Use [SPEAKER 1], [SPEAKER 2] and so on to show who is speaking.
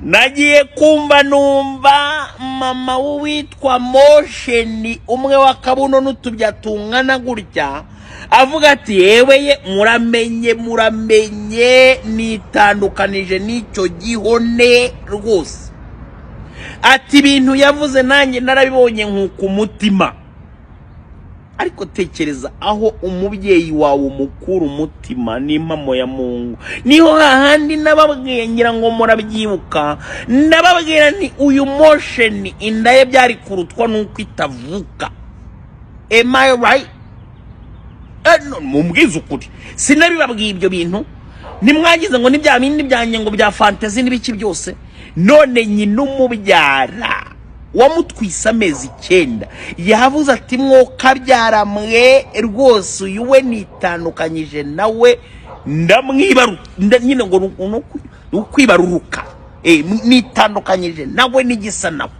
[SPEAKER 1] nagiye kumva numva mama witwa Mosheni umwe wa Kabuno n'utubya tungana gutya avuga ati yewe muramenye nitandukanije n'icyo gihone rwose ati ibintu yavuze nanjye narabibonye nkuko umutima ariko tekereza aho umubyeyi wawe umukuru umutima n'impamo ya Mungu niho hahandi nababwiye ngira ngo murabyibuka nababwira ni uyu Mosheni indaye byari kurutwa nuko itavuka. Am I right? Mumbwiza ukuri sinabibabwiye ibyo bintu nimwagize ngo nibya bindi byanjye ngo bya fantasy n'ibiki byose none nyina umubyara wamutwisa amezi 9 yavuze ati mwokabyara mwe rwose uyu we nitandukanyije nawe ndamwibaru nyine ngo ukwibaruruka nitandukanyije nawe n'igisa nawe